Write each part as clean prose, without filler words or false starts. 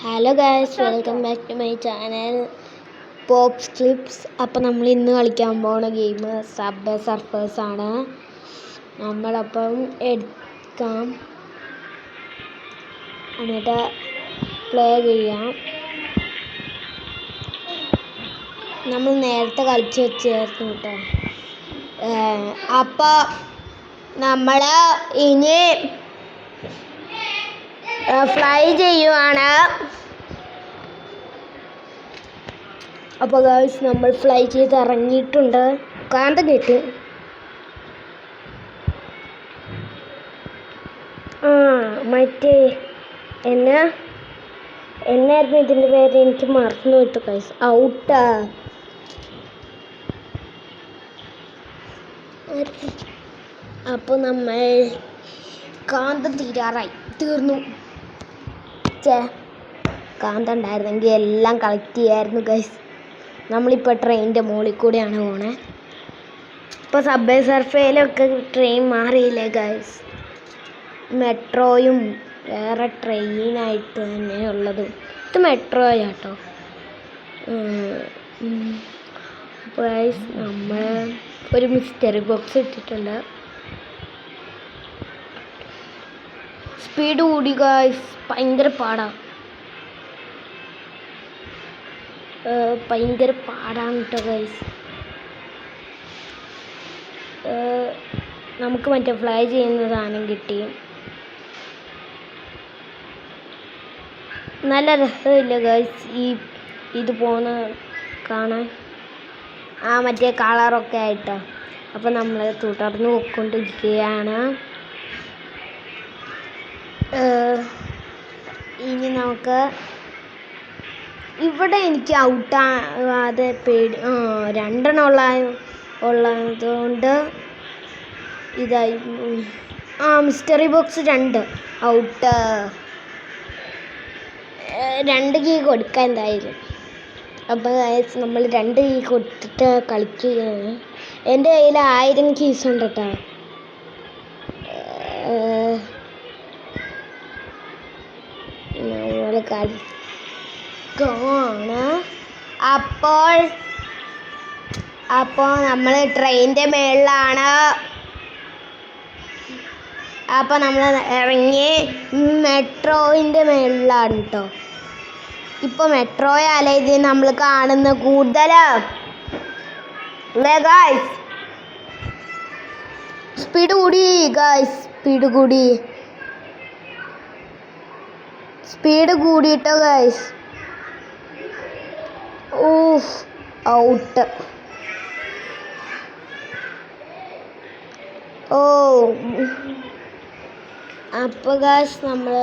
Hello guys, welcome back to my channel pops clips. അപ്പോൾ നമ്മൾ ഇന്ന് കളിക്കാൻ പോകുന്ന ഗെയിം സബ്വേ സർഫേഴ്സ് ആണ്. നമ്മളപ്പം എടുക്കാം, എന്നിട്ട് പ്ലേ ചെയ്യാം. നമ്മൾ നേരത്തെ കളിച്ച് വെച്ചായിരുന്നു കേട്ടോ. അപ്പോൾ നമ്മൾ ഇനി ഫ്ലൈ ചെയ്യുവാണ്. അപ്പോൾ ഗൈസ്, നമ്മൾ ഫ്ലൈ ചെയ്ത് ഇറങ്ങിയിട്ടുണ്ട്. കാന്തം കിട്ടി. മറ്റേ എന്നായിരുന്നു ഇതിൻ്റെ പേര്? എനിക്ക് മറന്നു പോയിട്ട് ഗൈസ്. ഔട്ടാ. അപ്പോൾ നമ്മൾ കാന്തം തീർന്നു. കാന്തം ഉണ്ടായിരുന്നെങ്കിൽ എല്ലാം കളക്ട് ചെയ്യായിരുന്നു ഗൈസ്. നമ്മളിപ്പോൾ ട്രെയിനിൻ്റെ മുകളിൽ കൂടെയാണ് പോണേ. ഇപ്പോൾ സബ്വേ സർഫേയിലൊക്കെ ട്രെയിൻ മാറിയില്ലേ ഗൈസ്. മെട്രോയും വേറെ ട്രെയിനായിട്ട് തന്നെയുള്ളത്. ഇത് മെട്രോയാട്ടോ. അപ്പോൾ ഗൈസ്, നമ്മൾ ഒരു മിസ്റ്ററി ബോക്സ് ഇട്ടിട്ടുണ്ട്. സ്പീഡ് കൂടി ഗൈസ്, ഭയങ്കര പാടാണ് കേട്ടോ ഗൈസ്. നമുക്ക് മറ്റേ ഫ്ലൈ ചെയ്യുന്ന സാധനം കിട്ടി. നല്ല രസമില്ല ഗൈസ് ഇത് പോകുന്ന കാണാൻ, മറ്റേ കളറൊക്കെ ആയിട്ടോ. അപ്പോൾ നമ്മൾ തുടർന്ന് പോയിക്കൊണ്ടിരിക്കുകയാണ്. ഇനി നമുക്ക് ഇവിടെ എനിക്ക് ഔട്ടാവാതെ പേടി. രണ്ടെണ്ണം ഉള്ളതുകൊണ്ട് ഇതായി. Mystery box 2 out. 2 കീ കൊടുക്കാം എന്തായാലും. അപ്പോൾ നമ്മൾ 2 കീ കൊടുത്തിട്ട് കളിക്കുകയാണ്. എൻ്റെ കയ്യിൽ 1000 കീസ് ഉണ്ട് കേട്ടോ. നമ്മൾ കളിക്കുകയാണ്. അപ്പോൾ നമ്മൾ ട്രെയിനിൻ്റെ മേളിലാണ്. അപ്പോൾ നമ്മൾ ഇറങ്ങി മെട്രോയിൻ്റെ മേളിലാണ് കേട്ടോ. ഇപ്പോൾ മെട്രോയല്ല ഇത് നമ്മൾ കാണുന്ന കൂടുതൽ. ഗൈസ്, സ്പീഡ് കൂടി ഗൈസ്, സ്പീഡ് കൂടിയിട്ടോ ഗൈസ്. ഔട്ട്. അപ്പോൾ ഗൈസ്, നമ്മൾ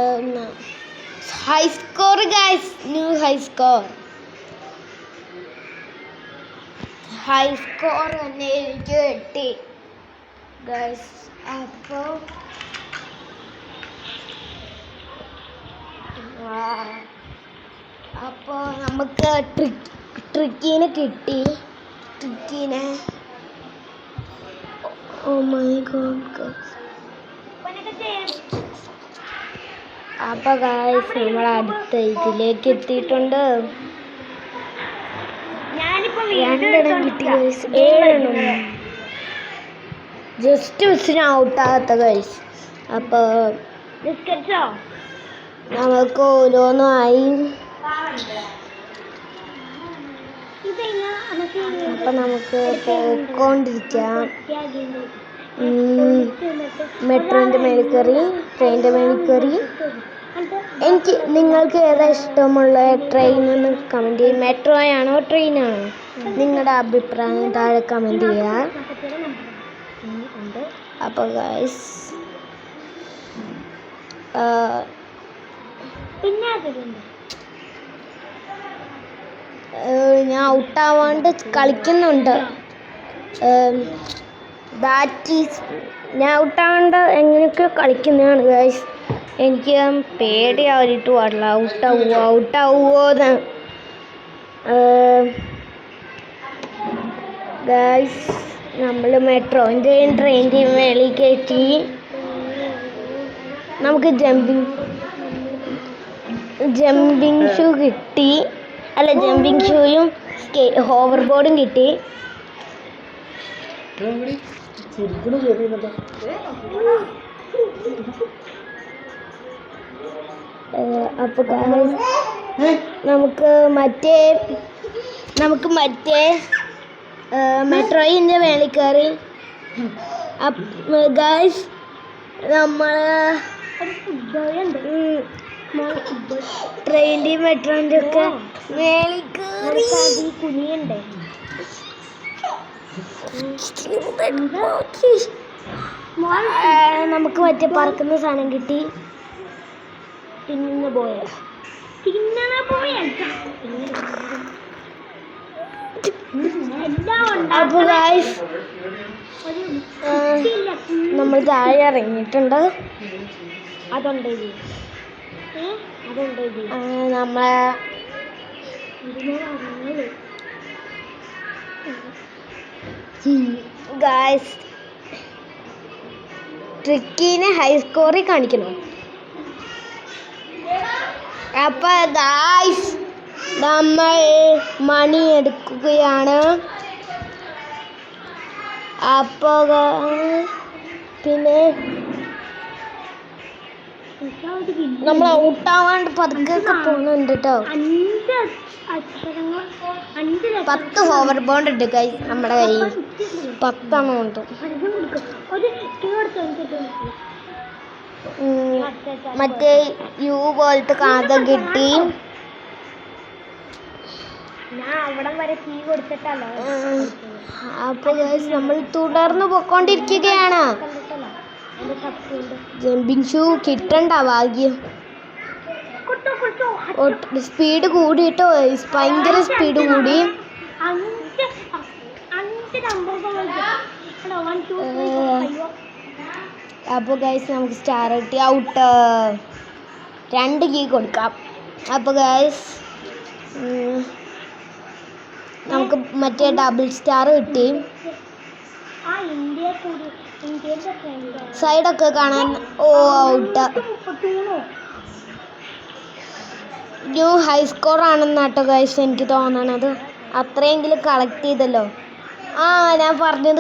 high score guys, new high score തന്നെ എനിക്ക് കിട്ടി ഗൈസ്. അപ്പോൾ നമുക്ക് ട്രിക്കീനെ കിട്ടി. Oh my god. അപ്പോൾ ഗൈസ്, നമ്മൾ അടുത്ത ഇതിലേക്ക് എത്തിയിട്ടുണ്ട്. 2 കിട്ടി ഗൈസ്. 7 ജസ്റ്റ് മിസ്സിന് ഔട്ടാകാത്ത ഗൈസ്. അപ്പോൾ നമുക്ക് ഓരോന്നായി. അപ്പം നമുക്ക് പോയിക്കൊണ്ടിരിക്കാം. മെട്രോൻ്റെ മേളിൽ കയറി, ട്രെയിനിൻ്റെ മേളിൽ കയറി. നിങ്ങൾക്ക് ഏതാ ഇഷ്ടമുള്ള ട്രെയിൻ എന്ന് കമൻറ്റ് ചെയ്യും. മെട്രോയാണോ ട്രെയിനാണോ? നിങ്ങളുടെ അഭിപ്രായം താഴെ കമൻറ്റ് ചെയ്യുക. അപ്പോൾ ഗൈസ്, ഞാൻ ഔട്ടാവാണ്ട് കളിക്കുന്നുണ്ട്. ഞാൻ ഔട്ടാവാണ്ട് എങ്ങനെയൊക്കെ കളിക്കുന്നതാണ് ഗൈസ്. എനിക്ക് പേടിയായിട്ട് പാടില്ല ഔട്ടാവുമോന്ന്. ഗൈസ്, നമ്മൾ മെട്രോൻ്റെയും ട്രെയിനിൻ്റെയും മേളിൽ കയറ്റി. നമുക്ക് ജമ്പിങ് ജമ്പിങ് ഷൂ കിട്ടി. അല്ല, ജമ്പിങ് ഷൂയും ഹോവർ ബോർഡും കിട്ടി. അപ്പോൾ നമുക്ക് മറ്റേ മെട്രോയിൻ്റെ മേളിൽ കയറി ഗായ്സ് നമ്മൾ ട്രെയിനിൻ്റെ മെട്രോൻ്റെ ഒക്കെ മേളിൽ കയറി കുനിയണ്ടേ. നമുക്ക് മറ്റേ പറക്കുന്ന സാധനം കിട്ടി. തിന്നുന്ന പോയ അപ്പോൾ ഗായ്സ് നമ്മൾ താഴെ ഇറങ്ങിയിട്ടുണ്ട്. നമ്മളെ ഗായ്സ് ട്രിക്കിനെ ഹൈ സ്കോറിൽ കാണിക്കണം. അപ്പോൾ ഗായ്സ് നമ്മൾ മണി എടുക്കുകയാണ്. അപ്പോൾ പിന്നെ നമ്മൾ ഔട്ടാവാണ്ട് പതുക്കെ പോകുന്നുണ്ട് കേട്ടോ. 10 ഹോവർ ബോണ്ട് ഉണ്ട് ഗൈസ് നമ്മുടെ കയ്യിൽ. 10 ഉണ്ട്. മറ്റേ യു പോലത്തെ കാന്തം കിട്ടി. അപ്പോൾ ഗൈസ് നമ്മൾ തുടർന്ന് പോയിക്കൊണ്ടിരിക്കുകയാണ്. ജമ്പിങ് ഷൂ കിട്ടണ്ട ഭാഗ്യം. സ്പീഡ് കൂടിയിട്ടോ, ഭയങ്കര സ്പീഡ് കൂടി. അപ്പോൾ ഗൈസ് നമുക്ക് സ്റ്റാർ കിട്ടി. ഔട്ട് 2 കീ കൊടുക്കാം. അപ്പോൾ ഗൈസ് നമുക്ക് മറ്റേ ഡബിൾ സ്റ്റാർ കിട്ടി. സൈഡൊക്കെ കാണാൻ. ഔട്ട്. ന്യൂ ഹൈ സ്കോർ ആണെന്നാട്ടോ ഗൈസ് എനിക്ക് തോന്നണത്. അത്രയെങ്കിലും കളക്ട് ചെയ്തല്ലോ. ഞാൻ പറഞ്ഞത്